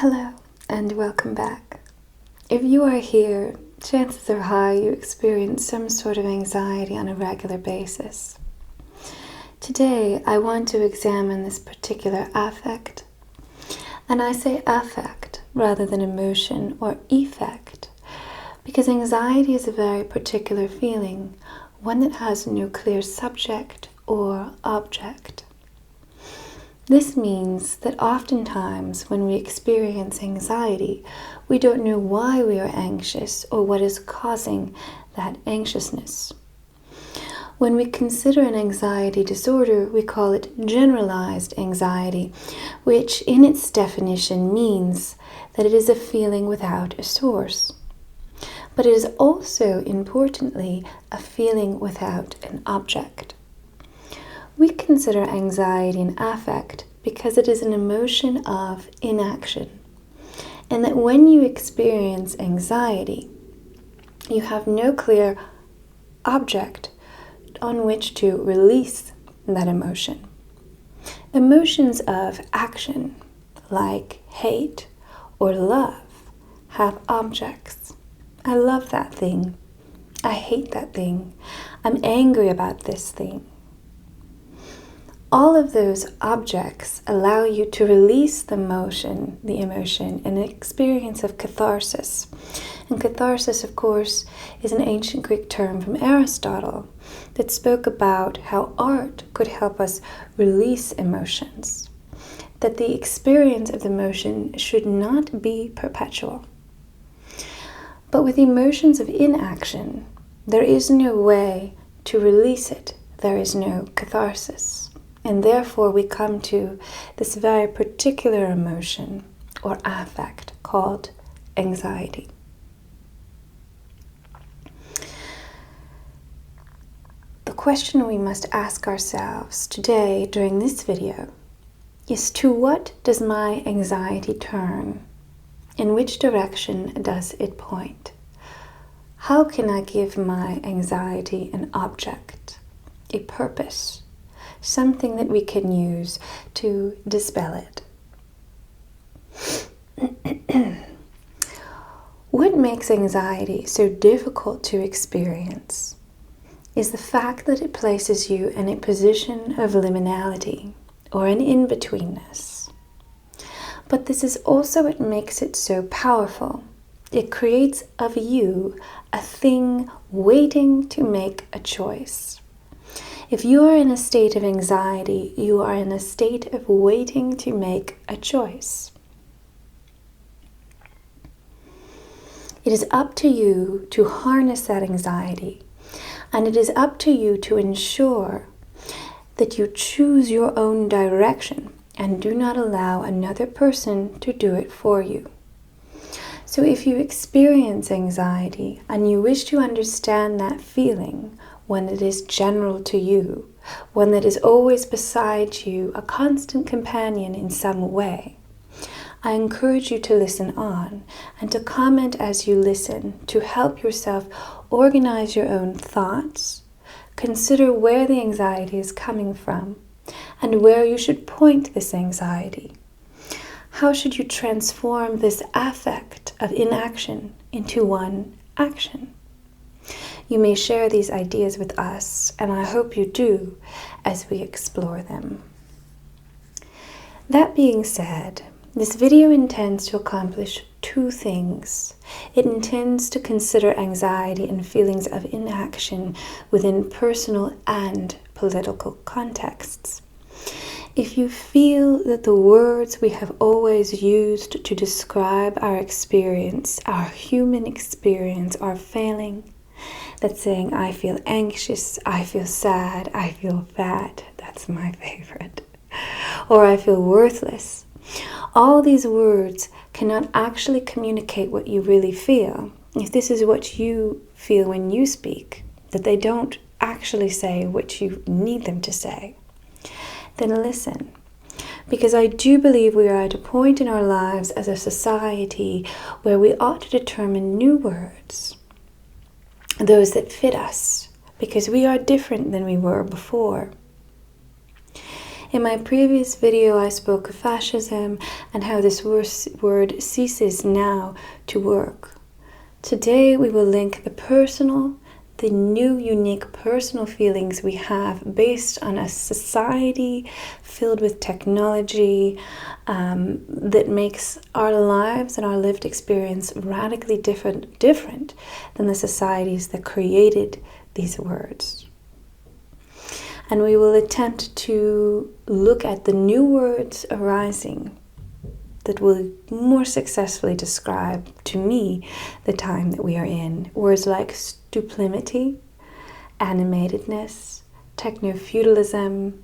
Hello and welcome back. If you are here, chances are high you experience some sort of anxiety on a regular basis. Today I want to examine this particular affect, and I say affect rather than emotion or effect because anxiety is a very particular feeling, one that has no clear subject or object. This means that oftentimes when we experience anxiety, we don't know why we are anxious or what is causing that anxiousness. When we consider an anxiety disorder, we call it generalized anxiety, which in its definition means that it is a feeling without a source. But it is also, importantly, a feeling without an object. We consider anxiety an affect because it is an emotion of inaction, and that when you experience anxiety, you have no clear object on which to release that emotion. Emotions of action, like hate or love, have objects. I love that thing. I hate that thing. I'm angry about this thing. All of those objects allow you to release the emotion, an experience of catharsis. And catharsis, of course, is an ancient Greek term from Aristotle that spoke about how art could help us release emotions, that the experience of the emotion should not be perpetual. But with emotions of inaction, there is no way to release it. There is no catharsis. And therefore we come to this very particular emotion or affect called anxiety. The question we must ask ourselves today during this video is, to what does my anxiety turn? In which direction does it point? How can I give my anxiety an object, a purpose? Something that we can use to dispel it. What makes anxiety so difficult to experience is the fact that it places you in a position of liminality, or an in-betweenness. But this is also what makes it so powerful. It creates of you a thing waiting to make a choice. If you are in a state of anxiety, you are in a state of waiting to make a choice. It is up to you to harness that anxiety, and it is up to you to ensure that you choose your own direction and do not allow another person to do it for you. So if you experience anxiety and you wish to understand that feeling, one that is general to you, one that is always beside you, a constant companion in some way, I encourage you to listen on and to comment as you listen to help yourself organize your own thoughts, consider where the anxiety is coming from, and where you should point this anxiety. How should you transform this affect of inaction into one action? You may share these ideas with us, and I hope you do as we explore them. That being said, this video intends to accomplish two things. It intends to consider anxiety and feelings of inaction within personal and political contexts. If you feel that the words we have always used to describe our experience, our human experience, are failing, that's saying, I feel anxious, I feel sad, I feel fat, that's my favorite, or I feel worthless. All these words cannot actually communicate what you really feel. If this is what you feel when you speak, that they don't actually say what you need them to say, then listen. Because I do believe we are at a point in our lives as a society where we ought to determine new words, those that fit us, because we are different than we were before. In my previous video, I spoke of fascism and how this word ceases now to work. Today, we will link the new, unique personal feelings we have based on a society filled with technology that makes our lives and our lived experience radically different than the societies that created these words. And we will attempt to look at the new words arising that will more successfully describe, to me, the time that we are in. Words like stuplimity, animatedness, techno-feudalism,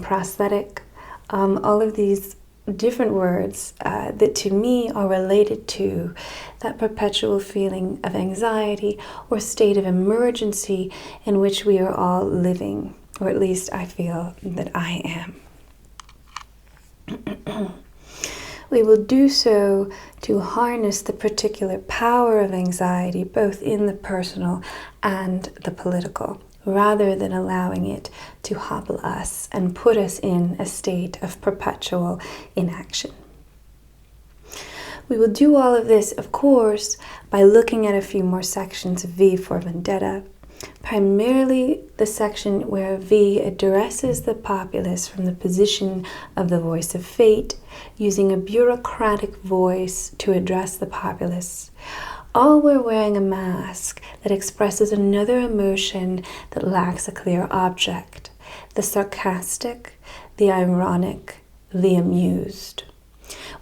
prosthetic, all of these different words that to me are related to that perpetual feeling of anxiety or state of emergency in which we are all living, or at least I feel that I am. We will do so to harness the particular power of anxiety, both in the personal and the political, rather than allowing it to hobble us and put us in a state of perpetual inaction. We will do all of this, of course, by looking at a few more sections of V for Vendetta, primarily the section where V addresses the populace from the position of the voice of fate, using a bureaucratic voice to address the populace. All we're wearing a mask that expresses another emotion that lacks a clear object: the sarcastic, the ironic, the amused.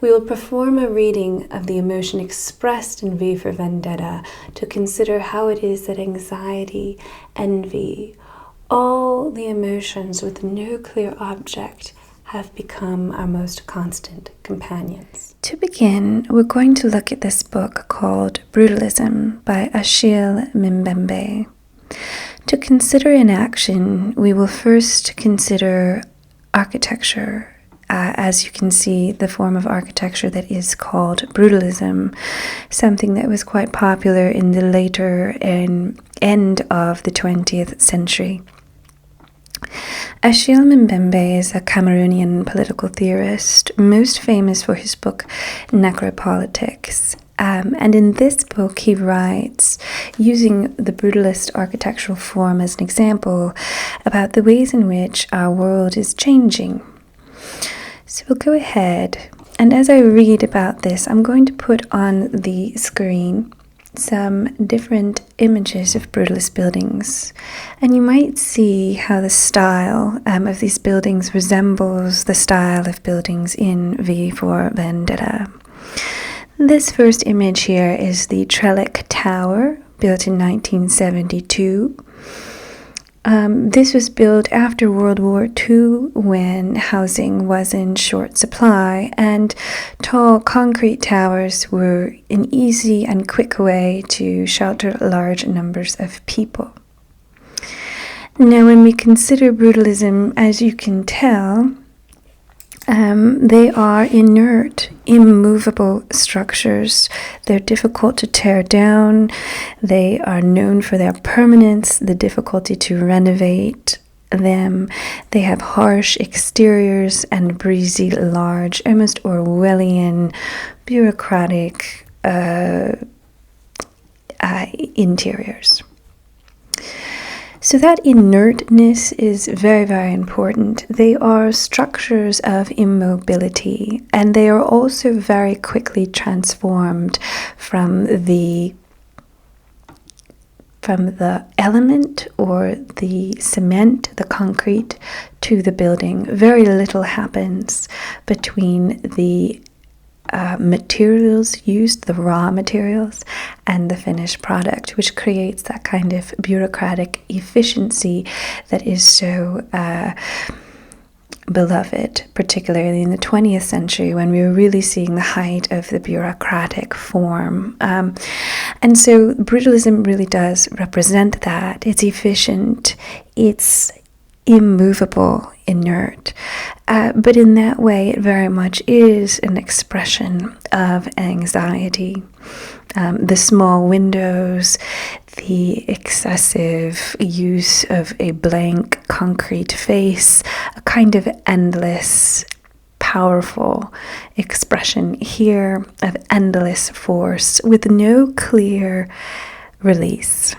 We will perform a reading of the emotion expressed in V for Vendetta to consider how it is that anxiety, envy, all the emotions with no clear object have become our most constant companions. To begin, we're going to look at this book called Brutalism by Achille Mbembe. To consider in action, we will first consider architecture. As you can see, the form of architecture that is called Brutalism, something that was quite popular in the later end of the 20th century. Achille Mbembe is a Cameroonian political theorist, most famous for his book Necropolitics. And in this book, he writes, using the brutalist architectural form as an example, about the ways in which our world is changing. So we'll go ahead, and as I read about this, I'm going to put on the screen some different images of brutalist buildings, and you might see how the style of these buildings resembles the style of buildings in V for Vendetta. This first image here is the Trellick Tower, built in 1972. This was built after World War II, when housing was in short supply, and tall concrete towers were an easy and quick way to shelter large numbers of people. Now, when we consider brutalism, as you can tell, they are inert, immovable structures. They're difficult to tear down. They are known for their permanence, the difficulty to renovate them. They have harsh exteriors and breezy, large, almost Orwellian, bureaucratic interiors. So that inertness is very, very important. They are structures of immobility, and they are also very quickly transformed from the element or the cement, the concrete, to the building. Very little happens between the materials used, the raw materials, and the finished product, which creates that kind of bureaucratic efficiency that is so beloved, particularly in the 20th century, when we were really seeing the height of the bureaucratic form. And so brutalism really does represent that. It's efficient, it's immovable, inert, but in that way it very much is an expression of anxiety. The small windows, the excessive use of a blank concrete face, a kind of endless, powerful expression here of endless force with no clear release,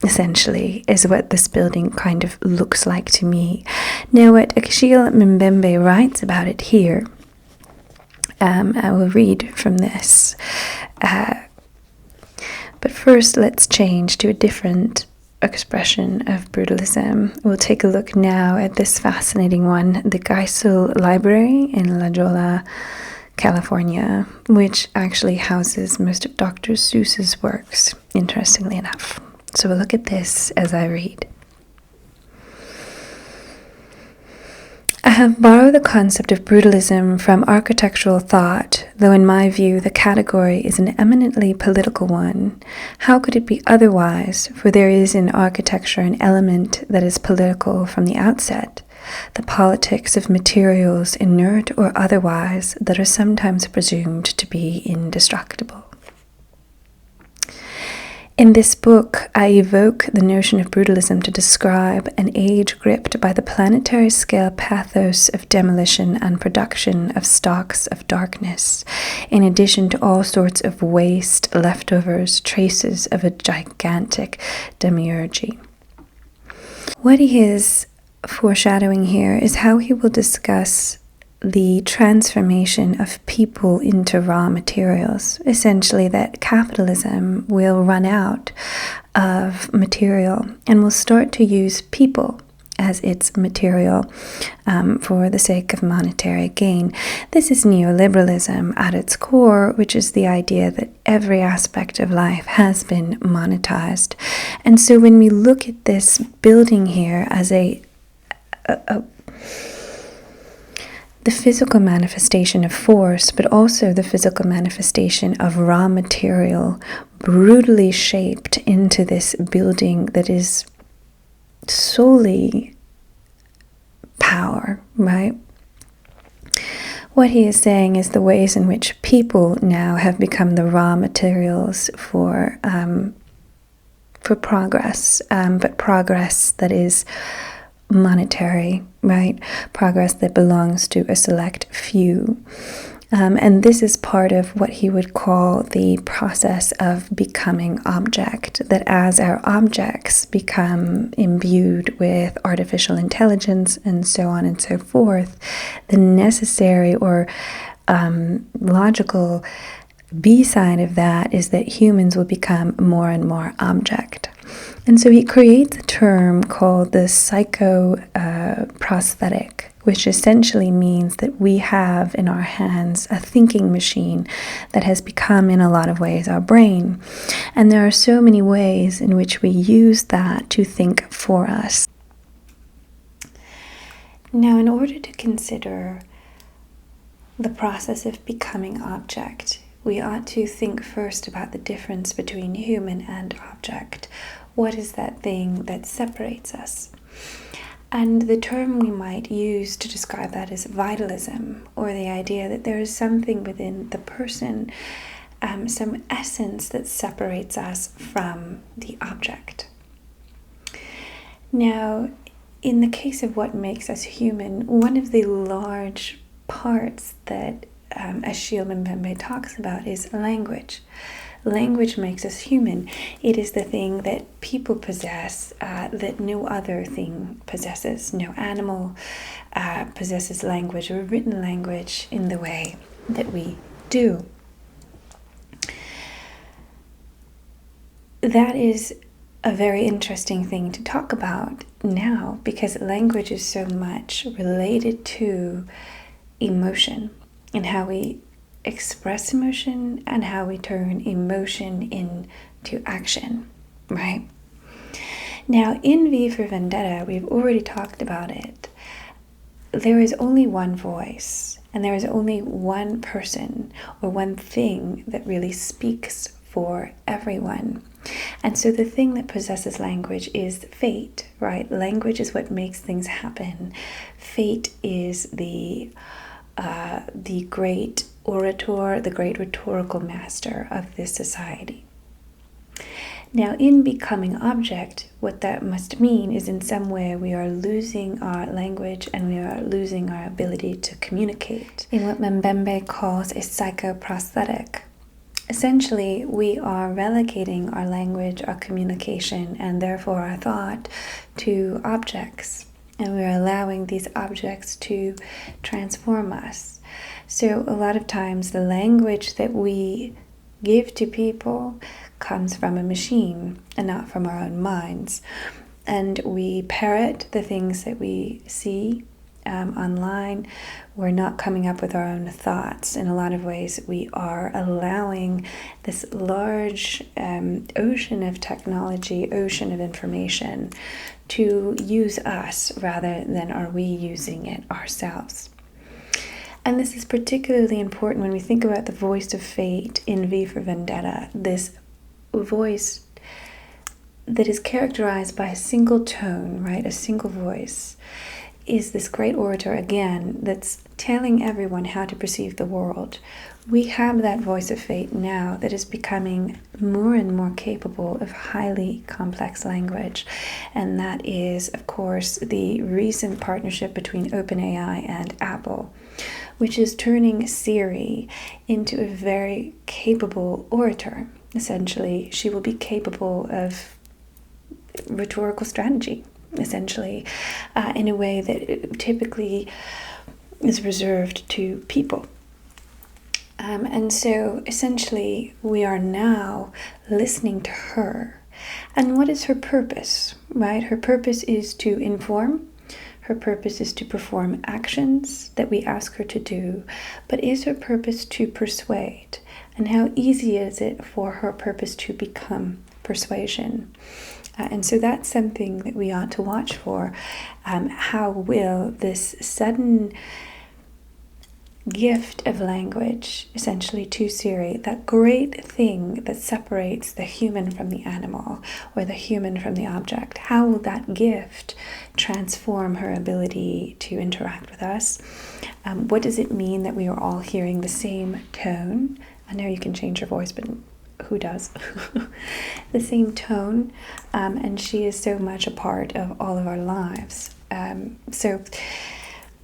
essentially, is what this building kind of looks like to me. Now, what Achille Mbembe writes about it here, I will read from this. But first, let's change to a different expression of brutalism. We'll take a look now at this fascinating one, the Geisel Library in La Jolla, California, which actually houses most of Dr. Seuss's works, interestingly enough. So we'll look at this as I read. I have borrowed the concept of brutalism from architectural thought, though in my view the category is an eminently political one. How could it be otherwise, for there is in architecture an element that is political from the outset, the politics of materials, inert or otherwise, that are sometimes presumed to be indestructible. In this book, I evoke the notion of brutalism to describe an age gripped by the planetary scale pathos of demolition and production of stocks of darkness, in addition to all sorts of waste, leftovers, traces of a gigantic demiurgy. What he is foreshadowing here is how he will discuss the transformation of people into raw materials. Essentially, that capitalism will run out of material and will start to use people as its material for the sake of monetary gain. This is neoliberalism at its core, which is the idea that every aspect of life has been monetized. And so when we look at this building here as the physical manifestation of force, but also the physical manifestation of raw material brutally shaped into this building that is solely power, right? What he is saying is the ways in which people now have become the raw materials for progress, but progress that is monetary, right? Progress that belongs to a select few. And this is part of what he would call the process of becoming object, that as our objects become imbued with artificial intelligence and so on and so forth, the necessary or logical B-side of that is that humans will become more and more object. And so he creates a term called the psychoprosthetic, which essentially means that we have in our hands a thinking machine that has become, in a lot of ways, our brain. And there are so many ways in which we use that to think for us. Now, in order to consider the process of becoming object, we ought to think first about the difference between human and object. What is that thing that separates us? And the term we might use to describe that is vitalism, or the idea that there is something within the person, some essence that separates us from the object. Now, in the case of what makes us human, one of the large parts that Achille Mbembe talks about is language. Language makes us human. It is the thing that people possess that no other thing possesses. No animal possesses language or written language in the way that we do. That is a very interesting thing to talk about now, because language is so much related to emotion and how we express emotion and how we turn emotion into action, right? Now, in V for Vendetta, we've already talked about it. There is only one voice, and there is only one person or one thing that really speaks for everyone. And so the thing that possesses language is fate, right? Language is what makes things happen. Fate is the great orator, the great rhetorical master of this society. Now, in becoming object, what that must mean is in some way we are losing our language and we are losing our ability to communicate in what Mbembe calls a psychoprosthetic. Essentially, we are relegating our language, our communication, and therefore our thought to objects. And we're allowing these objects to transform us. So a lot of times the language that we give to people comes from a machine and not from our own minds. And we parrot the things that we see online. We're not coming up with our own thoughts. In a lot of ways, we are allowing this large ocean of technology, ocean of information to use us rather than are we using it ourselves. And this is particularly important when we think about the voice of fate in V for Vendetta, this voice that is characterized by a single tone, right? A single voice is this great orator, again, that's telling everyone how to perceive the world. We have that voice of fate now that is becoming more and more capable of highly complex language. And that is, of course, the recent partnership between OpenAI and Apple, which is turning Siri into a very capable orator. Essentially, she will be capable of rhetorical strategy, essentially, in a way that typically is reserved to people. And so, essentially, we are now listening to her. And what is her purpose, right? Her purpose is to inform. Her purpose is to perform actions that we ask her to do. But is her purpose to persuade? And how easy is it for her purpose to become persuasion? And so that's something that we ought to watch for. How will this sudden gift of language, essentially to Siri, that great thing that separates the human from the animal or the human from the object, how will that gift transform her ability to interact with us? What does it mean that we are all hearing the same tone? I know you can change your voice, but who does? The same tone, and she is so much a part of all of our lives. So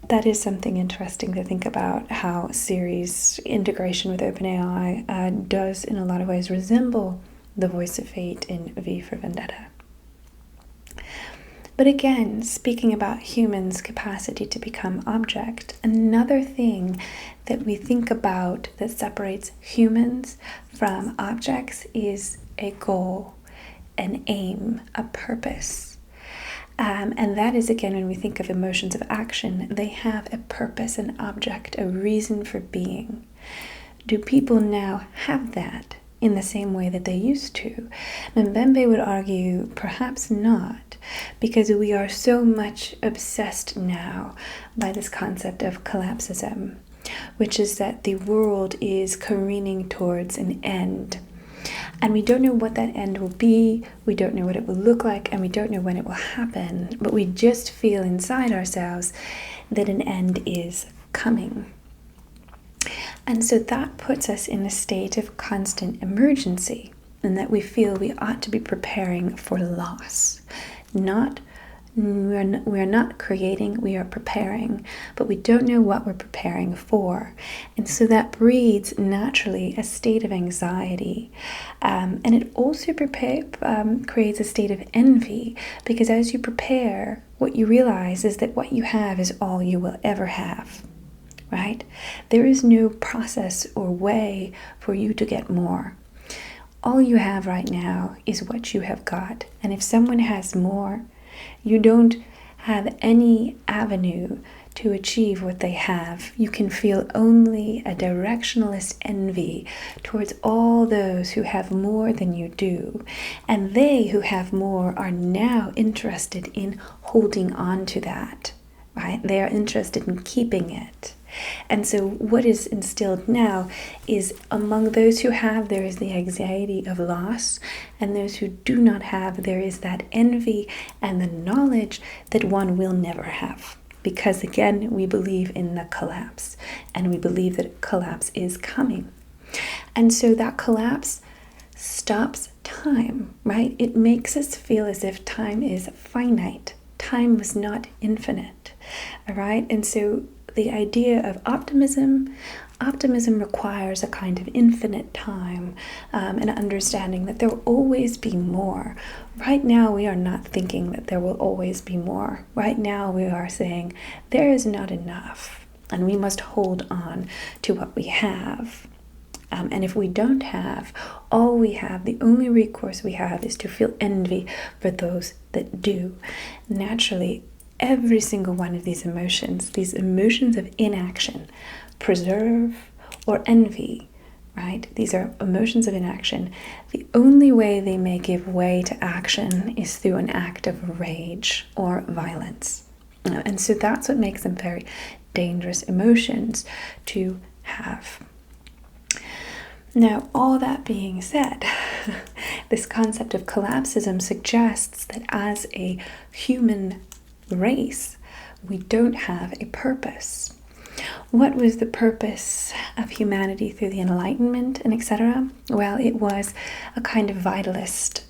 that is something interesting to think about, how Siri's integration with OpenAI does in a lot of ways resemble the voice of fate in V for Vendetta. But again, speaking about humans' capacity to become object, another thing that we think about that separates humans from objects is a goal, an aim, a purpose. And that is, again, when we think of emotions of action, they have a purpose, an object, a reason for being. Do people now have that in the same way that they used to? Mbembe would argue perhaps not, because we are so much obsessed now by this concept of collapsism, which is that the world is careening towards an end. And we don't know what that end will be, we don't know what it will look like, and we don't know when it will happen, but we just feel inside ourselves that an end is coming. And so that puts us in a state of constant emergency, and that we feel we ought to be preparing for loss. We are not creating, we are preparing, but we don't know what we're preparing for. And so that breeds naturally a state of anxiety. And it also creates a state of envy, because as you prepare, what you realize is that what you have is all you will ever have, right? There is no process or way for you to get more. All you have right now is what you have got. And if someone has more, you don't have any avenue to achieve what they have. You can feel only a directionalist envy towards all those who have more than you do. And they who have more are now interested in holding on to that, right? They are interested in keeping it. And so what is instilled now is among those who have, there is the anxiety of loss, and those who do not have, there is that envy and the knowledge that one will never have. Because again, we believe in the collapse, and we believe that collapse is coming. And so that collapse stops time, right? It makes us feel as if time is finite. Time was not infinite, all right? And so the idea of optimism requires a kind of infinite time, and understanding that there will always be more. Right now, we are not thinking that there will always be more. Right now, we are saying there is not enough, and we must hold on to what we have. And if we don't have, all we have, the only recourse we have is to feel envy for those that do. Naturally, every single one of these emotions of inaction, preserve or envy, right? These are emotions of inaction. The only way they may give way to action is through an act of rage or violence. And so that's what makes them very dangerous emotions to have. Now, all that being said, this concept of collapsism suggests that as a human race, we don't have a purpose. What was the purpose of humanity through the Enlightenment and etc.? Well, it was a kind of vitalist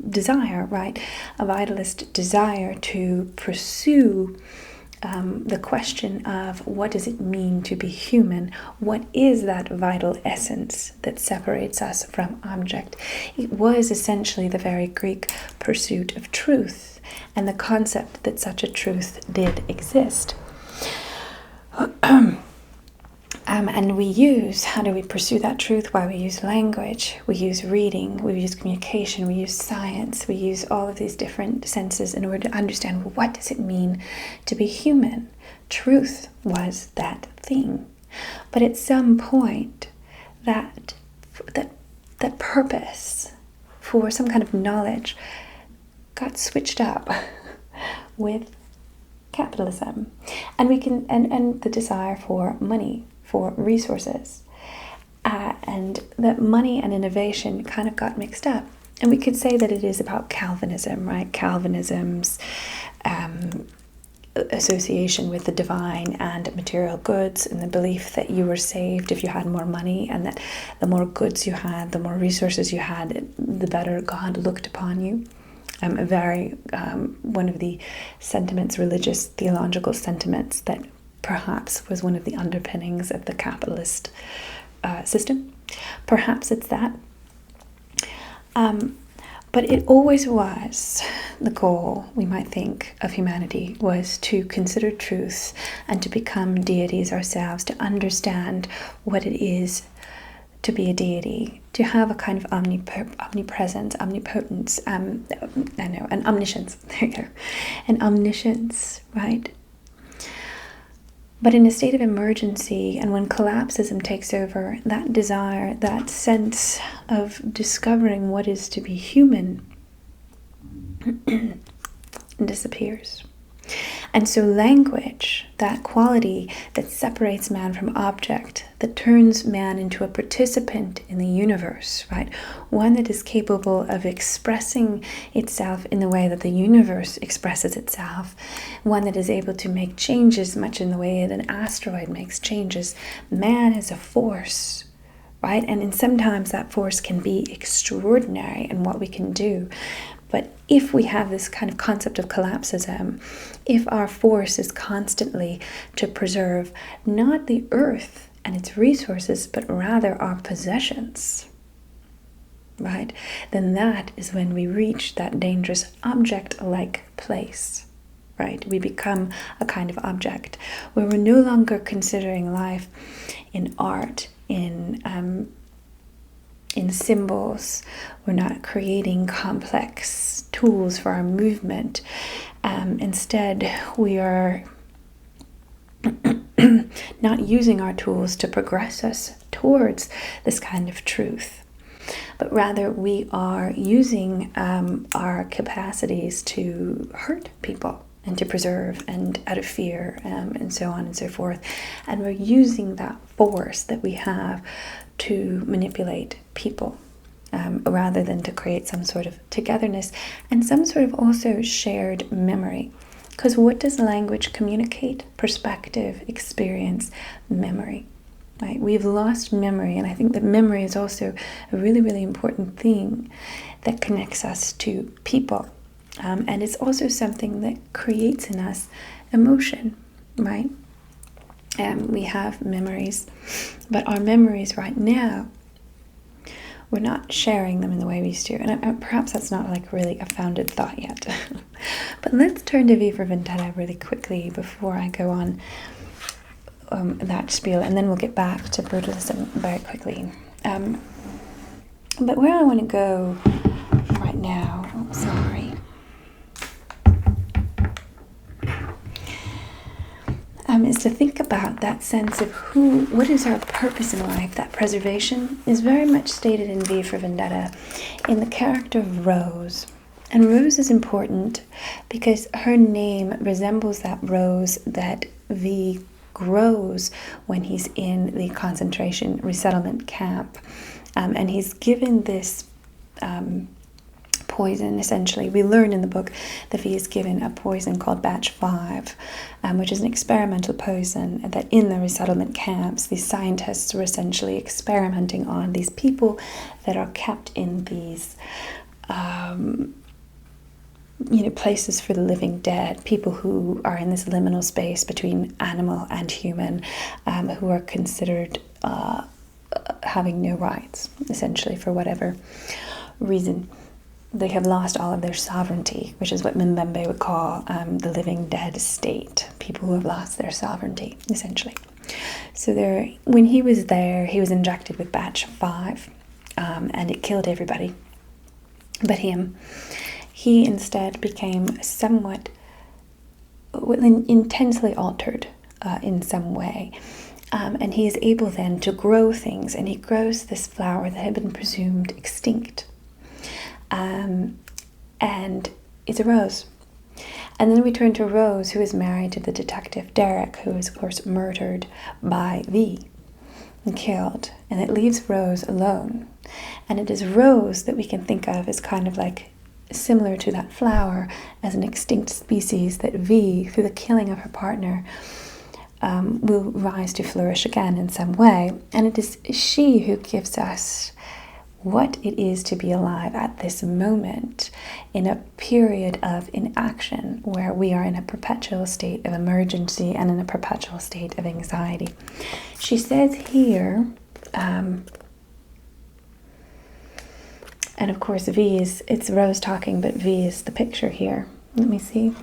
desire, right? A vitalist desire to pursue the question of what does it mean to be human? What is that vital essence that separates us from object? It was essentially the very Greek pursuit of truth and the concept that such a truth did exist. And how do we pursue that truth? Why we use language, we use reading, we use communication, we use science, we use all of these different senses in order to understand, well, what does it mean to be human? Truth was that thing. But at some point, that purpose for some kind of knowledge got switched up with capitalism, and the desire for money, for resources, and that money and innovation kind of got mixed up. And we could say that it is about Calvinism, right? Calvinism's association with the divine and material goods, and the belief that you were saved if you had more money, and that the more goods you had, the more resources you had, the better God looked upon you. One of the sentiments, religious, theological sentiments, that perhaps was one of the underpinnings of the capitalist system. Perhaps it's that. But it always was the goal, we might think, of humanity, was to consider truth and to become deities ourselves, to understand what it is to be a deity, to have a kind of omnipresence, omnipotence, an omniscience, there you go, an omniscience, right? But in a state of emergency, and when collapsism takes over, that desire, that sense of discovering what is to be human disappears. And so language, that quality that separates man from object, that turns man into a participant in the universe, right? One that is capable of expressing itself in the way that the universe expresses itself. One that is able to make changes much in the way that an asteroid makes changes. Man is a force, right? And sometimes that force can be extraordinary in what we can do. But if we have this kind of concept of collapsism, if our force is constantly to preserve not the earth and its resources, but rather our possessions, right? Then that is when we reach that dangerous object-like place, right? We become a kind of object where we're no longer considering life in art, in symbols. We're not creating complex tools for our movement. Instead, we are not using our tools to progress us towards this kind of truth, but rather we are using our capacities to hurt people and to preserve, and out of fear, and so on and so forth. And we're using that force that we have to manipulate people, rather than to create some sort of togetherness and some sort of also shared memory. Because what does language communicate? Perspective, experience, memory, right? We've lost memory, and I think that memory is also a really, really important thing that connects us to people. And it's also something that creates in us emotion, right? We have memories, but our memories right now, we're not sharing them in the way we used to. And perhaps that's not like really a founded thought yet. But let's turn to V for Vendetta really quickly before I go on that spiel, and then we'll get back to Brutalism very quickly. But where I want to go right now, is to think about that sense of what is our purpose in life. That preservation is very much stated in V for Vendetta in the character of Rose. And Rose is important because her name resembles that rose that V grows when he's in the concentration resettlement camp. And he's given this poison, essentially. We learn in the book that he is given a poison called Batch 5, which is an experimental poison that in the resettlement camps, these scientists were essentially experimenting on these people that are kept in these places for the living dead, people who are in this liminal space between animal and human, who are considered having no rights, essentially, for whatever reason. They have lost all of their sovereignty, which is what Mbembe would call the living dead state, people who have lost their sovereignty, essentially. So when he was there, he was injected with Batch 5, and it killed everybody but him. He instead became somewhat intensely altered in some way. And he is able then to grow things, and he grows this flower that had been presumed extinct. And it's a rose. And then we turn to Rose, who is married to the detective Derek, who is, of course, murdered by V and killed. And it leaves Rose alone. And it is Rose that we can think of as kind of like similar to that flower as an extinct species that V, through the killing of her partner, will rise to flourish again in some way. And it is she who gives us what it is to be alive at this moment in a period of inaction where we are in a perpetual state of emergency and in a perpetual state of anxiety. She says here, and of course it's Rose talking, but V is the picture here. Let me see.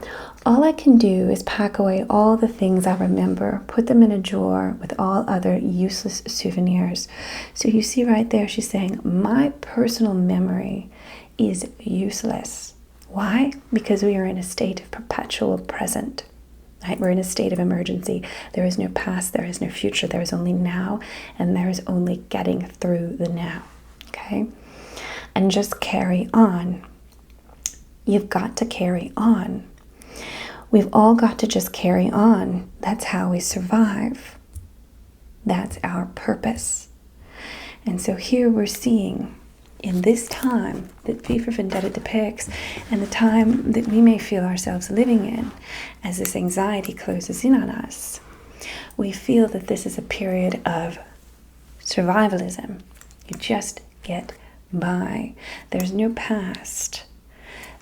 All I can do is pack away all the things I remember, put them in a drawer with all other useless souvenirs. So you see right there, she's saying, my personal memory is useless. Why? Because we are in a state of perpetual present. Right? We're in a state of emergency. There is no past, there is no future, there is only now, and there is only getting through the now. Okay? And just carry on. You've got to carry on. We've all got to just carry on. That's how we survive. That's our purpose. And so here we're seeing in this time that V for Vendetta depicts, and the time that we may feel ourselves living in as this anxiety closes in on us, we feel that this is a period of survivalism. You just get by. There's no past.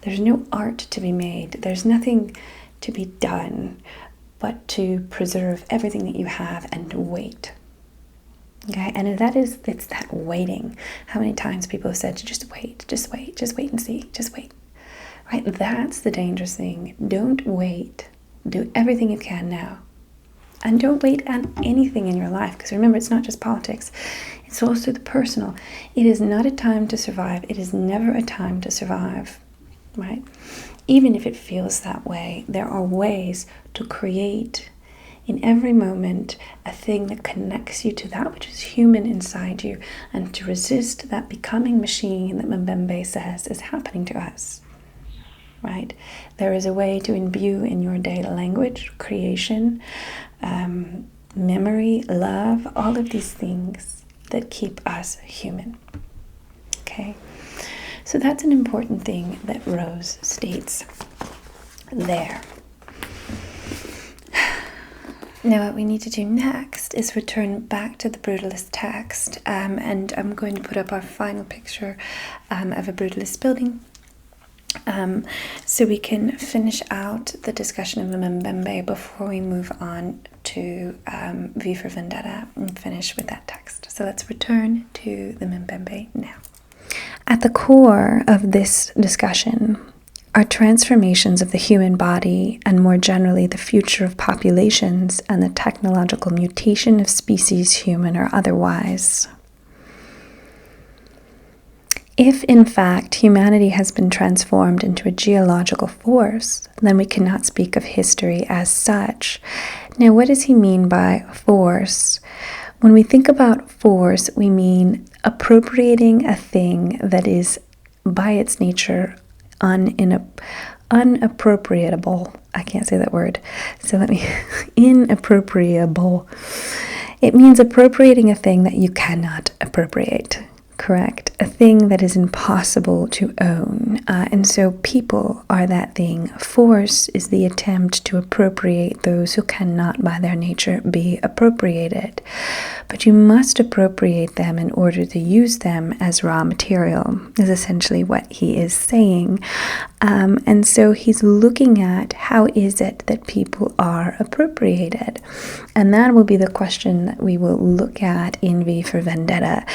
There's no art to be made. There's nothing to be done but to preserve everything that you have and to wait. Okay, and it's that waiting. How many times people have said to just wait and see, just wait. Right? That's the dangerous thing. Don't wait. Do everything you can now. And don't wait on anything in your life, because remember, it's not just politics. It's also the personal. It is not a time to survive. It is never a time to survive. Right? Even if it feels that way, there are ways to create in every moment a thing that connects you to that which is human inside you, and to resist that becoming machine that Mbembe says is happening to us. Right? There is a way to imbue in your day language, creation, memory, love, all of these things that keep us human. Okay? So that's an important thing that Rose states there. Now what we need to do next is return back to the brutalist text, and I'm going to put up our final picture of a brutalist building, so we can finish out the discussion of the Mbembe before we move on to V for Vendetta and finish with that text. So let's return to the Mbembe now. At the core of this discussion are transformations of the human body and more generally the future of populations and the technological mutation of species, human or otherwise. If, in fact, humanity has been transformed into a geological force, then we cannot speak of history as such. Now, what does he mean by force? When we think about force, we mean appropriating a thing that is, by its nature, unappropriatable. I can't say that word. So inappropriable. It means appropriating a thing that you cannot appropriate. Correct? A thing that is impossible to own. And so people are that thing. Force is the attempt to appropriate those who cannot by their nature be appropriated. But you must appropriate them in order to use them as raw material, is essentially what he is saying. And so he's looking at how is it that people are appropriated. And that will be the question that we will look at in V for Vendetta.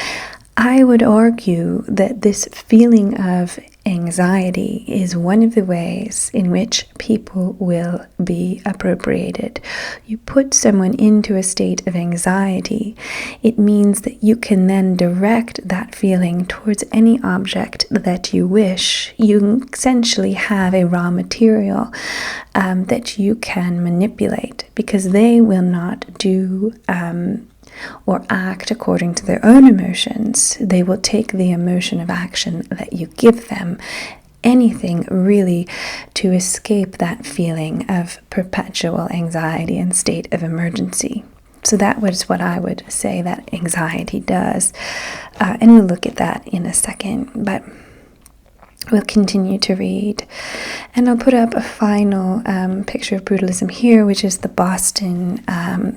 I would argue that this feeling of anxiety is one of the ways in which people will be appropriated. You put someone into a state of anxiety, it means that you can then direct that feeling towards any object that you wish. You essentially have a raw material that you can manipulate, because they will not do or act according to their own emotions. They will take the emotion of action that you give them. Anything really to escape that feeling of perpetual anxiety and state of emergency. So that was what I would say that anxiety does. And we'll look at that in a second. But we'll continue to read. And I'll put up a final picture of brutalism here, which is the Boston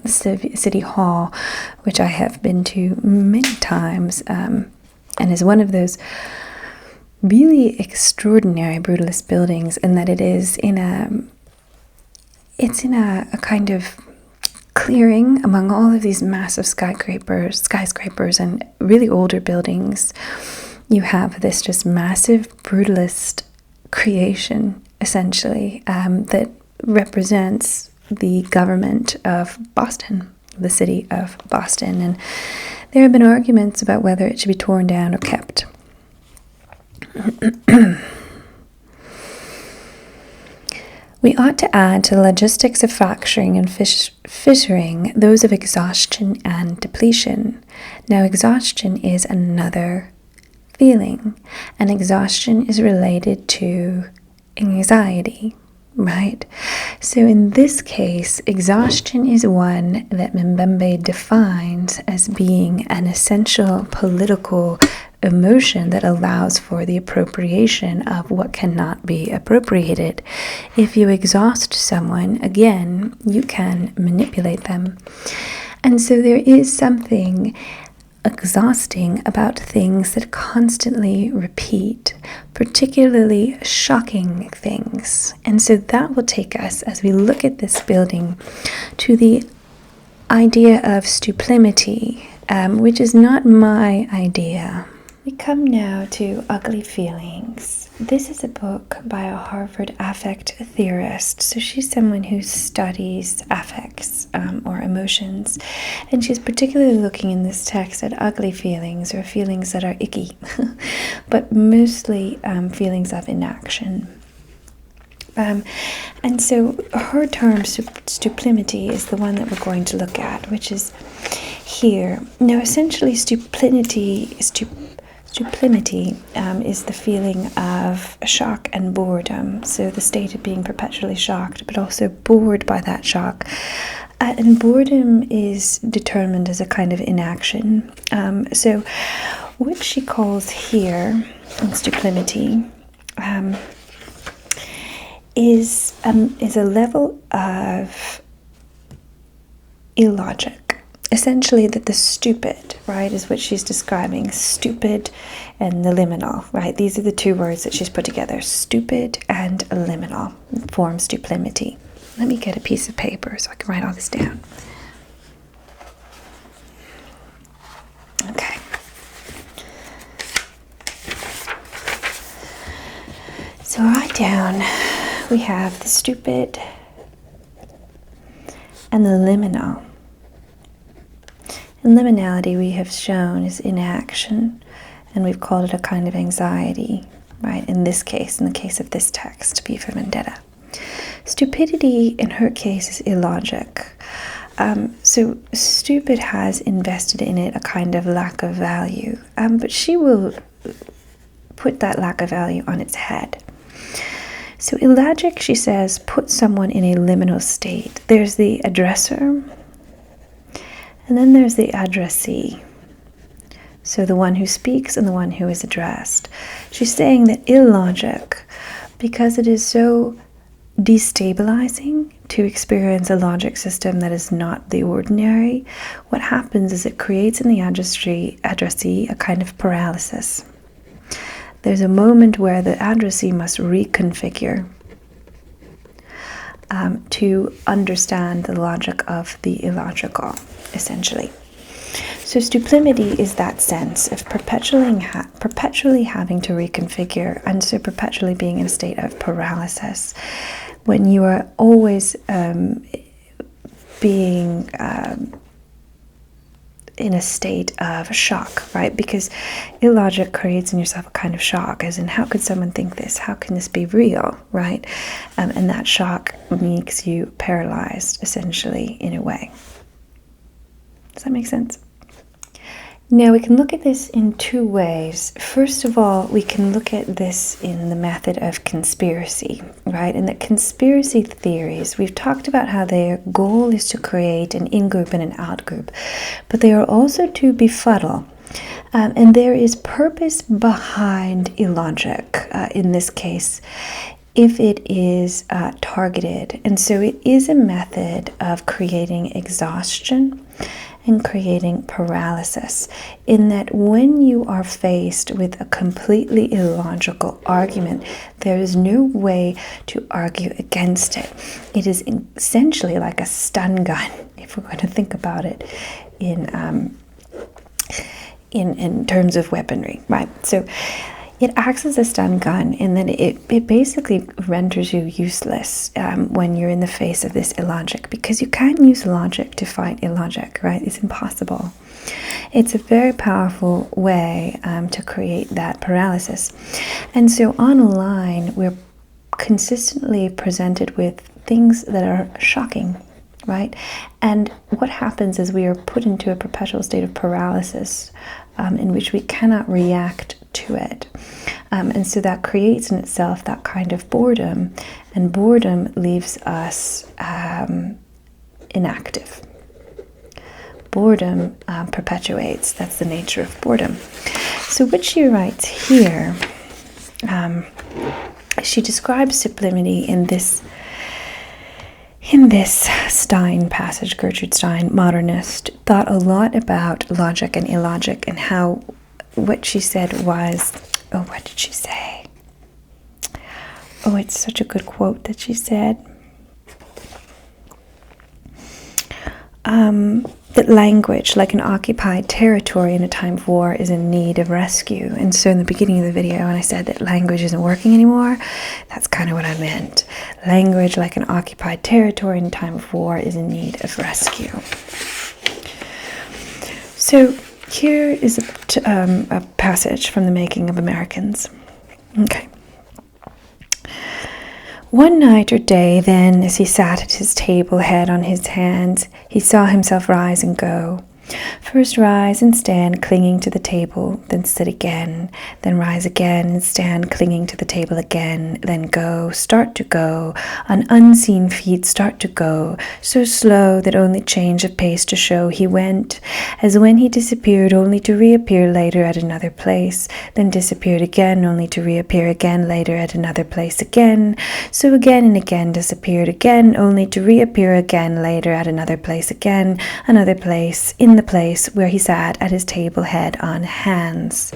City Hall, which I have been to many times, and is one of those really extraordinary brutalist buildings, in that it's in a kind of clearing among all of these massive skyscrapers and really older buildings. You have this just massive brutalist creation, essentially, that represents the government of Boston, the city of Boston. And there have been arguments about whether it should be torn down or kept. We ought to add to the logistics of fracturing and fissuring those of exhaustion and depletion. Now, exhaustion is another feeling, and exhaustion is related to anxiety, right? So in this case, exhaustion is one that Mbembe defines as being an essential political emotion that allows for the appropriation of what cannot be appropriated. If you exhaust someone, again, you can manipulate them. And so there is something exhausting about things that constantly repeat, particularly shocking things. And so that will take us, as we look at this building, to the idea of stuplimity, which is not my idea. We come now to Ugly Feelings. This is a book by a Harvard affect theorist. So she's someone who studies affects or emotions. And she's particularly looking in this text at ugly feelings, or feelings that are icky, but mostly feelings of inaction. And so her term, stuplimity, is the one that we're going to look at, which is here. Now, essentially, stuplimity is the feeling of shock and boredom. So the state of being perpetually shocked, but also bored by that shock. And boredom is determined as a kind of inaction. So what she calls here in stuplimity is a level of illogic. Essentially that the stupid, right, is what she's describing. Stupid and the liminal, right? These are the two words that she's put together. Stupid and liminal form stuplimity. Let me get a piece of paper so I can write all this down. Okay. So right down, we have the stupid and the liminal. And liminality, we have shown, is inaction, and we've called it a kind of anxiety, right? In this case, in the case of this text, B for Vendetta. Stupidity, in her case, is illogic. So stupid has invested in it a kind of lack of value, but she will put that lack of value on its head. So illogic, she says, puts someone in a liminal state. There's the addresser, and then there's the addressee. So the one who speaks and the one who is addressed. She's saying that illogic, because it is so destabilizing to experience a logic system that is not the ordinary, what happens is it creates in the addressee a kind of paralysis. There's a moment where the addressee must reconfigure to understand the logic of the illogical, essentially. So stuplimity is that sense of perpetually having to reconfigure, and so perpetually being in a state of paralysis, when you are always being in a state of shock, right? Because illogic creates in yourself a kind of shock, as in, how could someone think this? How can this be real, right? And that shock makes you paralyzed, essentially, in a way. Does that make sense? Now, we can look at this in two ways. First of all, we can look at this in the method of conspiracy, right? And the conspiracy theories, we've talked about how their goal is to create an in-group and an out-group, but they are also to befuddle. And there is purpose behind illogic, in this case, if it is targeted. And so it is a method of creating exhaustion and creating paralysis, in that when you are faced with a completely illogical argument, there is no way to argue against it. It is essentially like a stun gun, if we're going to think about it in terms of weaponry, right? So it acts as a stun gun, and then it basically renders you useless when you're in the face of this illogic, because you can't use logic to fight illogic, right? It's impossible. It's a very powerful way to create that paralysis. And so online, we're consistently presented with things that are shocking, right? And what happens is we are put into a perpetual state of paralysis in which we cannot react to it. And so that creates in itself that kind of boredom, and boredom leaves us inactive. Boredom perpetuates. That's the nature of boredom. So what she writes here, she describes sublimity in this Stein passage. Gertrude Stein, modernist, thought a lot about logic and illogic, and how what she said was, what did she say? It's such a good quote that she said. That language, like an occupied territory in a time of war, is in need of rescue. And so in the beginning of the video, when I said that language isn't working anymore, that's kind of what I meant. Language, like an occupied territory in a time of war, is in need of rescue. So here is a passage from The Making of Americans. Okay. One night or day, then, as he sat at his table, head on his hands, he saw himself rise and go. First rise and stand clinging to the table, then sit again, then rise again and stand clinging to the table again, then go, start to go, on unseen feet start to go, so slow that only change of pace to show he went, as when he disappeared only to reappear later at another place, then disappeared again only to reappear again later at another place again, so again and again disappeared again only to reappear again later at another place again, another place, in the place where he sat at his table head on hands.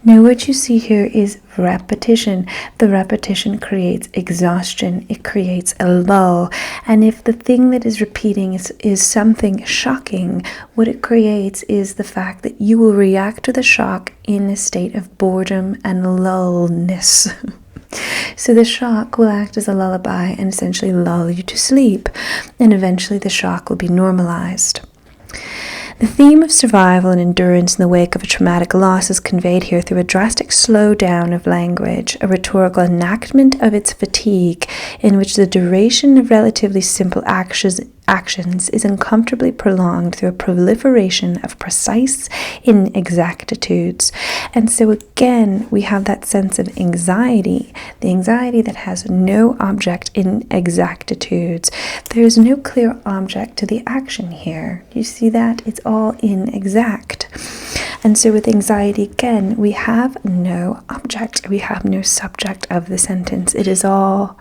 Now what you see here is repetition. The repetition creates exhaustion. It creates a lull. And if the thing that is repeating is something shocking, what it creates is the fact that you will react to the shock in a state of boredom and lullness. So the shock will act as a lullaby and essentially lull you to sleep. And eventually the shock will be normalized. The theme of survival and endurance in the wake of a traumatic loss is conveyed here through a drastic slowdown of language, a rhetorical enactment of its fatigue, in which the duration of relatively simple actions is uncomfortably prolonged through a proliferation of precise inexactitudes. And so again, we have that sense of anxiety, the anxiety that has no object in exactitudes. There is no clear object to the action here. You see that? It's all inexact. And so with anxiety, again, we have no object. We have no subject of the sentence. It is all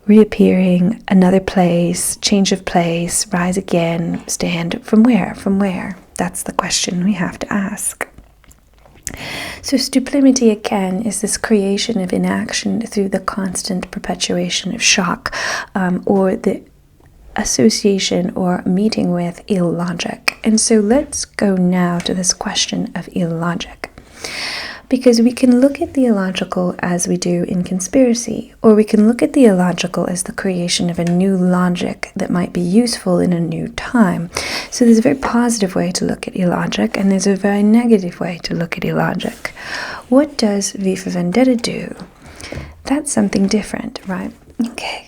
reappearing, another place, change of place, rise again, stand from where? From where? That's the question we have to ask. So stuplimity again is this creation of inaction through the constant perpetuation of shock, or the association or meeting with illogic. And so let's go now to this question of illogic. Because we can look at the illogical as we do in conspiracy, or we can look at the illogical as the creation of a new logic that might be useful in a new time. So there's a very positive way to look at illogic, and there's a very negative way to look at illogic. What does V for Vendetta do? That's something different, right? Okay.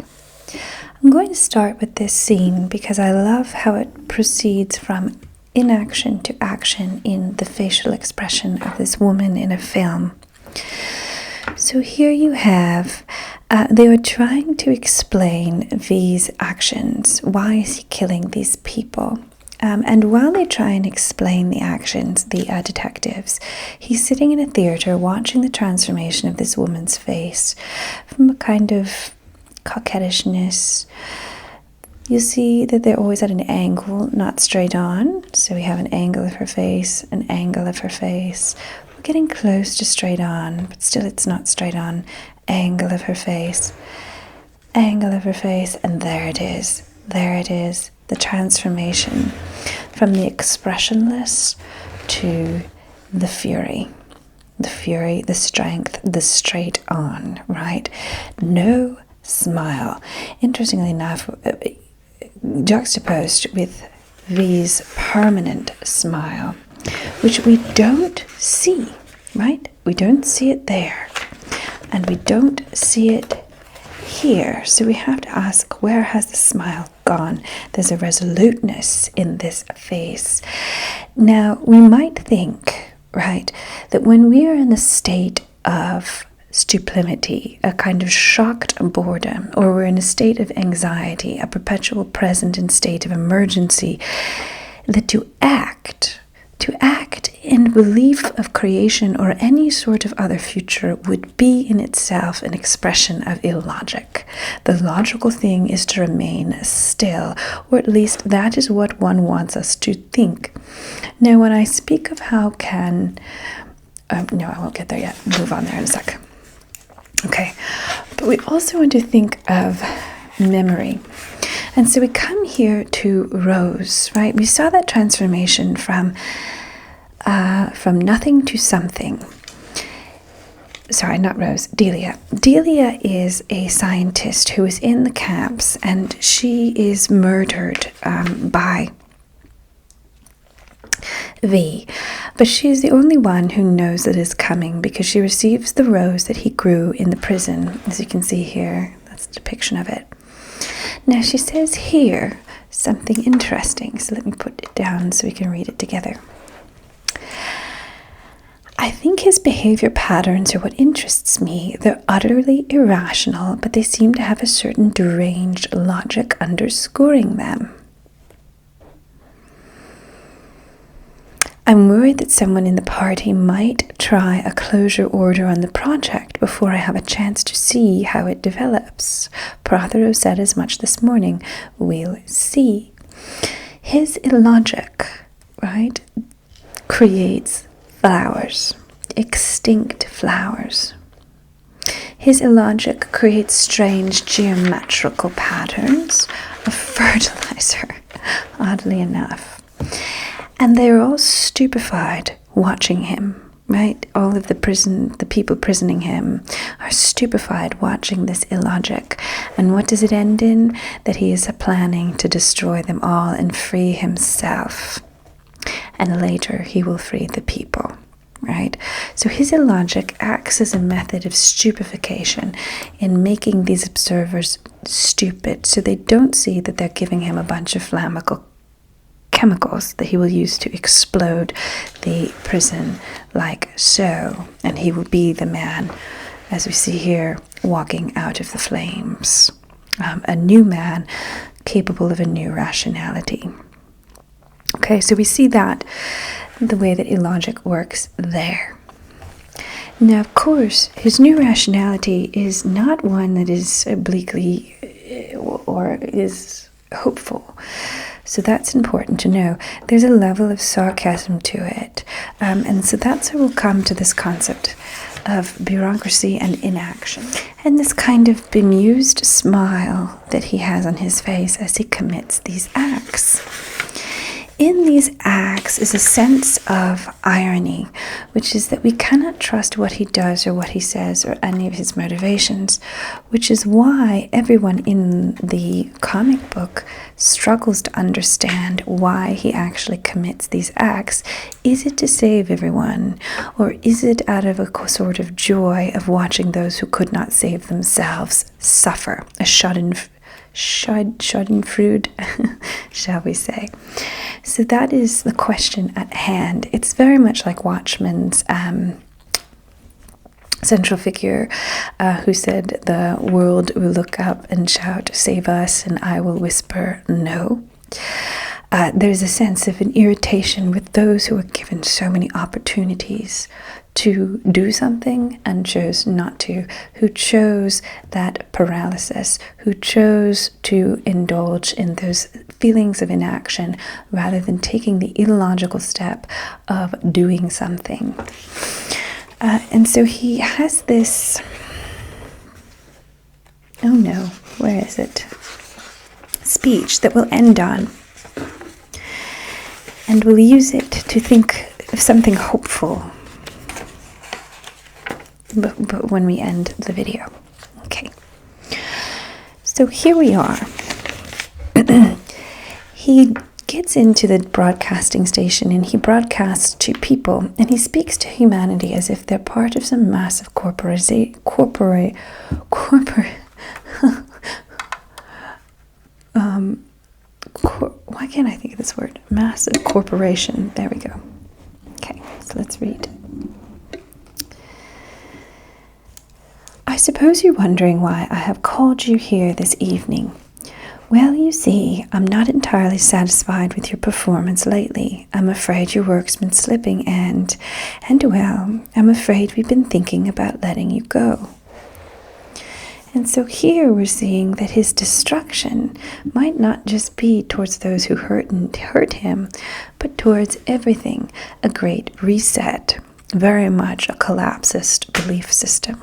I'm going to start with this scene because I love how it proceeds from inaction to action in the facial expression of this woman in a film. So here you have, they are trying to explain V's actions. Why is he killing these people? And while they try and explain the actions, the detectives, he's sitting in a theater watching the transformation of this woman's face from a kind of coquettishness. You see that they're always at an angle, not straight on. So we have an angle of her face, an angle of her face. We're getting close to straight on, but still it's not straight on. Angle of her face, angle of her face, and there it is. There it is, the transformation from the expressionless to the fury. The fury, the strength, the straight on, right? No smile. Interestingly enough, juxtaposed with V's permanent smile, which we don't see, right? We don't see it there, and we don't see it here. So we have to ask, where has the smile gone? There's a resoluteness in this face. Now, we might think, right, that when we are in a state of stuplimity, a kind of shocked boredom, or we're in a state of anxiety, a perpetual present and state of emergency, that to act in belief of creation or any sort of other future would be in itself an expression of illogic. The logical thing is to remain still, or at least that is what one wants us to think. Now, when I speak of how can... no, I won't get there yet. Move on there in a sec. Okay, but we also want to think of memory. And so we come here to Rose, right? We saw that transformation from nothing to something. Sorry, not Rose, Delia. Delia is a scientist who is in the camps, and she is murdered by V, but she is the only one who knows that is coming because she receives the rose that he grew in the prison. As you can see here, that's a depiction of it. Now she says here, something interesting. So let me put it down so we can read it together. I think his behavior patterns are what interests me. They're utterly irrational, but they seem to have a certain deranged logic underscoring them. I'm worried that someone in the party might try a closure order on the project before I have a chance to see how it develops. Prothero said as much this morning. We'll see. His illogic, right, creates flowers, extinct flowers. His illogic creates strange geometrical patterns of fertilizer, oddly enough. And they're all stupefied watching him, right? All of the people prisoning him are stupefied watching this illogic. And what does it end in? That he is planning to destroy them all and free himself. And later he will free the people, right? So his illogic acts as a method of stupefaction in making these observers stupid, so they don't see that they're giving him a bunch of flammable chemicals that he will use to explode the prison like so. And he will be the man, as we see here, walking out of the flames. A new man capable of a new rationality. Okay, so we see that, the way that illogic works there. Now, of course, his new rationality is not one that is obliquely or is hopeful. So that's important to know. There's a level of sarcasm to it. And so that's how we'll come to this concept of bureaucracy and inaction. And this kind of bemused smile that he has on his face as he commits these acts. In these acts is a sense of irony, which is that we cannot trust what he does or what he says or any of his motivations, which is why everyone in the comic book struggles to understand why he actually commits these acts. Is it to save everyone, or is it out of a sort of joy of watching those who could not save themselves suffer, a schadenfreude, shall we say? So that is the question at hand. It's very much like Watchmen's central figure who said, the world will look up and shout, save us, and I will whisper, no. There's a sense of an irritation with those who are given so many opportunities to do something and chose not to, who chose that paralysis, who chose to indulge in those feelings of inaction rather than taking the illogical step of doing something. And so he has this, oh no, where is it? Speech that we'll end on. And we'll use it to think of something hopeful. But when we end the video. Okay. So here we are. He gets into the broadcasting station and he broadcasts to people and he speaks to humanity as if they're part of some massive why can't I think of this word? Massive corporation. There we go. Okay, so let's read. I suppose you're wondering why I have called you here this evening. Well, you see, I'm not entirely satisfied with your performance lately. I'm afraid your work's been slipping and well, I'm afraid we've been thinking about letting you go. And so here we're seeing that his destruction might not just be towards those who hurt him, but towards everything, a great reset, very much a collapsist belief system.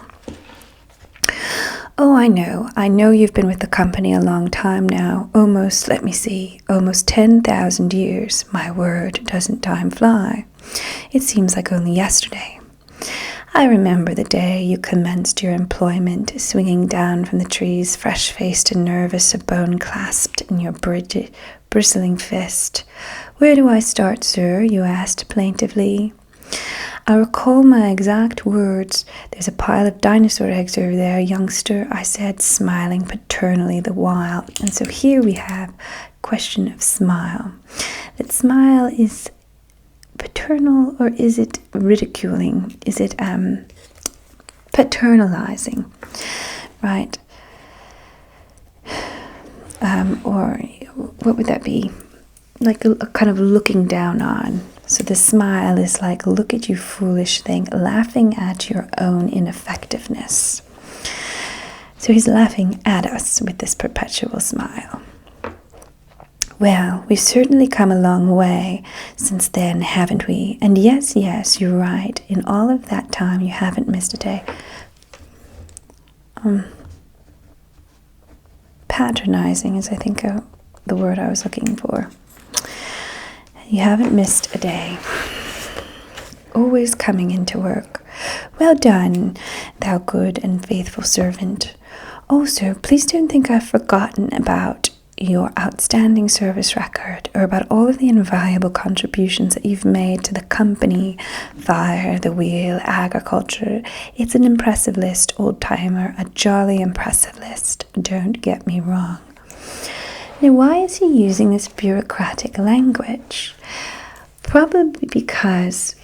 Oh, I know you've been with the company a long time now, almost 10,000 years. My word, doesn't time fly? It seems like only yesterday. I remember the day you commenced your employment, swinging down from the trees, fresh-faced and nervous, a bone clasped in your bristling fist. Where do I start, sir? You asked plaintively. I recall my exact words. There's a pile of dinosaur eggs over there, youngster, I said, smiling paternally the while. And so here we have question of smile. That smile is paternal, or is it ridiculing? Is it paternalizing, right? Or what would that be? Like a kind of looking down on. So the smile is like, look at you foolish thing, laughing at your own ineffectiveness. So he's laughing at us with this perpetual smile. Well, we've certainly come a long way since then, haven't we? And yes, you're right. In all of that time, you haven't missed a day. Patronizing is, I think, the word I was looking for. You haven't missed a day. Always coming into work. Well done, thou good and faithful servant. Oh, sir, please don't think I've forgotten about your outstanding service record, or about all of the invaluable contributions that you've made to the company, fire, the wheel, agriculture. It's an impressive list, old-timer, a jolly impressive list. Don't get me wrong. Now, why is he using this bureaucratic language? Probably because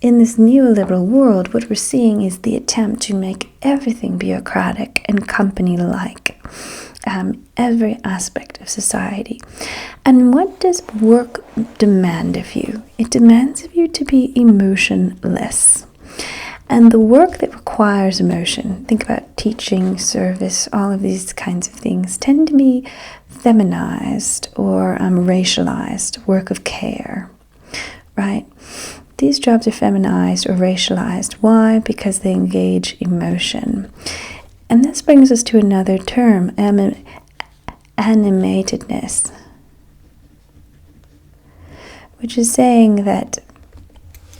in this neoliberal world, what we're seeing is the attempt to make everything bureaucratic and company-like. Every aspect of society. And what does work demand of you? It demands of you to be emotionless. And the work that requires emotion, think about teaching, service, all of these kinds of things, tend to be feminized or racialized, work of care, right? These jobs are feminized or racialized. Why? Because they engage emotion. And this brings us to another term, animatedness, which is saying that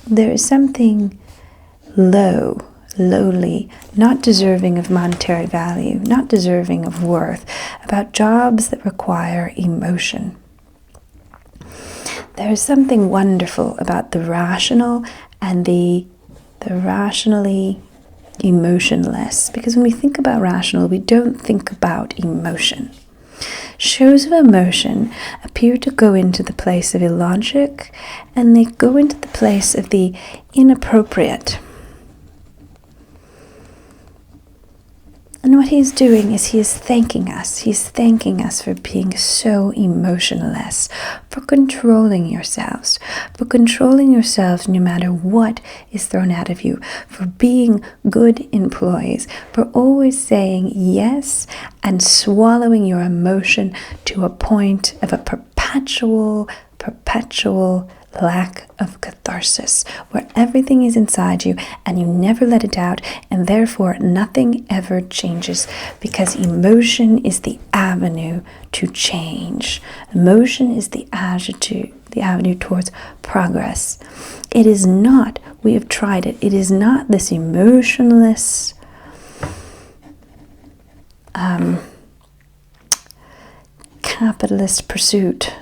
there is something lowly, not deserving of monetary value, not deserving of worth, about jobs that require emotion. There is something wonderful about the rational and the rationally emotionless, because when we think about rational, we don't think about emotion. Shows of emotion appear to go into the place of illogic, and they go into the place of the inappropriate. And what he's doing is he is thanking us. He's thanking us for being so emotionless, for controlling yourselves no matter what is thrown out of you, for being good employees, for always saying yes and swallowing your emotion to a point of a perpetual lack of catharsis, where everything is inside you and you never let it out, and therefore nothing ever changes, because emotion is the avenue to change. Emotion is the avenue towards progress. It is not, we have tried it, it is not this emotionless capitalist pursuit.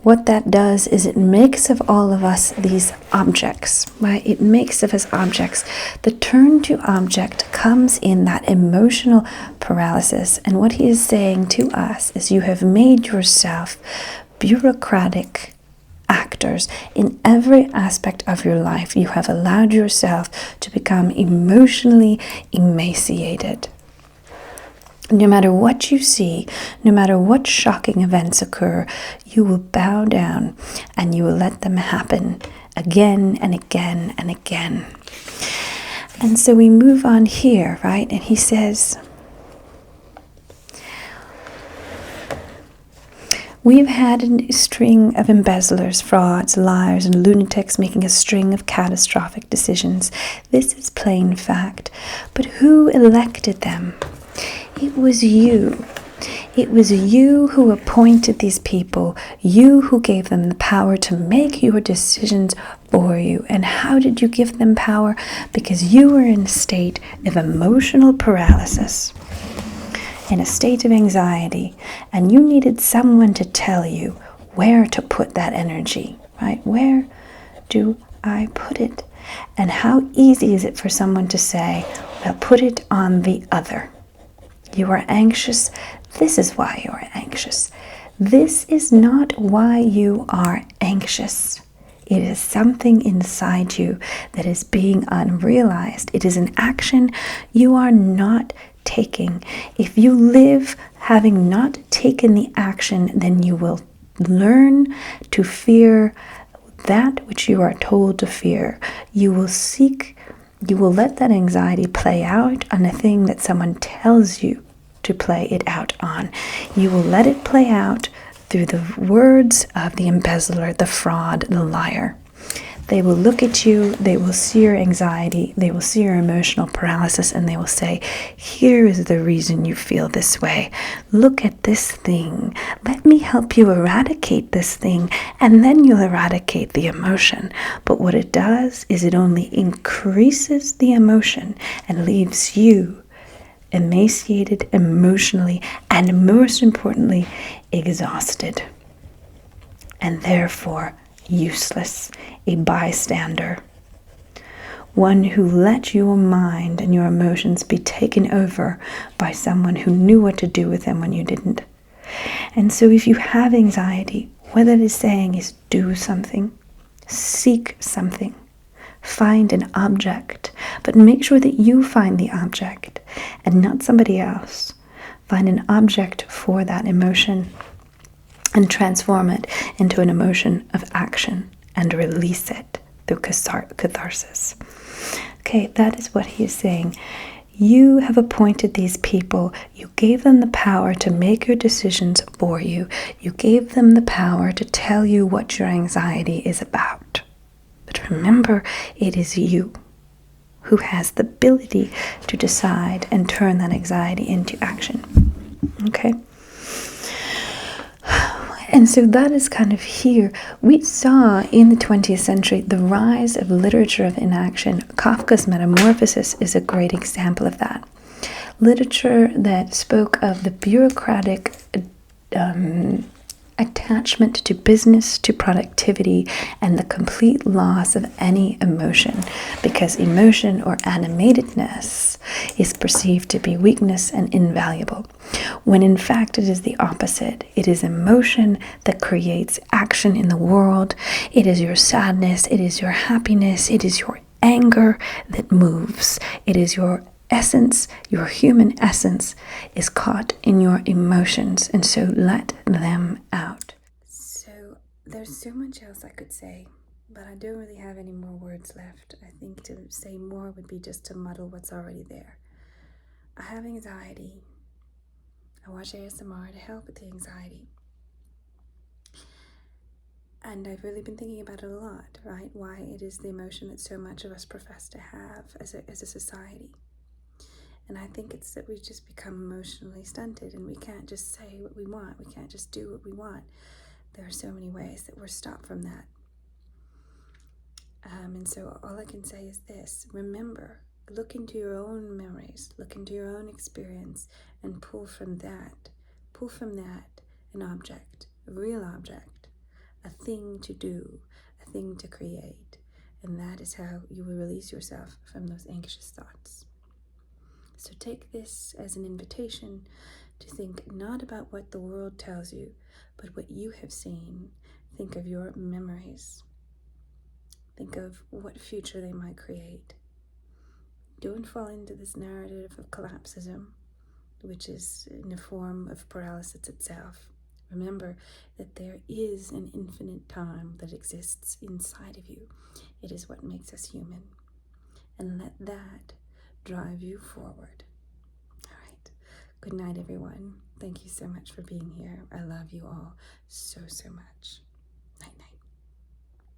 What that does is it makes of all of us these objects, right? It makes of us objects. The turn to object comes in that emotional paralysis. And what he is saying to us is, you have made yourself bureaucratic actors in every aspect of your life. You have allowed yourself to become emotionally emaciated. No matter what you see, no matter what shocking events occur, you will bow down and you will let them happen again and again and again. And so we move on here, right? And he says, we've had a string of embezzlers, frauds, liars, and lunatics making a string of catastrophic decisions. This is plain fact. But who elected them? It was you. It was you who appointed these people, you who gave them the power to make your decisions for you. And how did you give them power? Because you were in a state of emotional paralysis, in a state of anxiety, and you needed someone to tell you where to put that energy, right? Where do I put it? And how easy is it for someone to say, well, put it on the other. You are anxious, This is why you are anxious. This is not why you are anxious. It is something inside you that is being unrealized. It is an action you are not taking. If you live having not taken the action, then you will learn to fear that which you are told to fear. You will let that anxiety play out on a thing that someone tells you to play it out on. You will let it play out through the words of the embezzler, the fraud, the liar. They will look at you, they will see your anxiety, they will see your emotional paralysis, and they will say, here is the reason you feel this way. Look at this thing. Let me help you eradicate this thing, and then you'll eradicate the emotion. But what it does is it only increases the emotion and leaves you emaciated emotionally, and most importantly, exhausted, and therefore useless, a bystander, one who let your mind and your emotions be taken over by someone who knew what to do with them when you didn't. And so if you have anxiety, what it is saying is do something, seek something, find an object, but make sure that you find the object and not somebody else. Find an object for that emotion and transform it into an emotion of action and release it through catharsis. Okay, that is what he is saying. You have appointed these people. You gave them the power to make your decisions for you. You gave them the power to tell you what your anxiety is about. But remember, it is you who has the ability to decide and turn that anxiety into action. Okay? And so that is kind of here. We saw in the 20th century the rise of literature of inaction. Kafka's Metamorphosis is a great example of that. Literature that spoke of the bureaucratic attachment to business, to productivity, and the complete loss of any emotion, because emotion or animatedness is perceived to be weakness and invaluable, when in fact it is the opposite. It is emotion that creates action in the world. It is your sadness, it is your happiness, it is your anger that moves. It is your essence, your human essence is caught in your emotions, and so let them out. So there's so much else I could say, but I don't really have any more words left. I think to say more would be just to muddle what's already there. I have anxiety. I watch ASMR to help with the anxiety. And I've really been thinking about it a lot, right? Why it is the emotion that so much of us profess to have as a society. And I think it's that we just become emotionally stunted, and we can't just say what we want. We can't just do what we want. There are so many ways that we're stopped from that. And so all I can say is this. Remember, look into your own memories, look into your own experience, and pull from that an object, a real object, a thing to do, a thing to create. And that is how you will release yourself from those anxious thoughts. So take this as an invitation to think not about what the world tells you, but what you have seen. Think of your memories. Think of what future they might create. Don't fall into this narrative of collapsism, which is in a form of paralysis itself. Remember that there is an infinite time that exists inside of you. It is what makes us human. And let that drive you forward. All right. Good night, everyone. Thank you so much for being here. I love you all so, so much.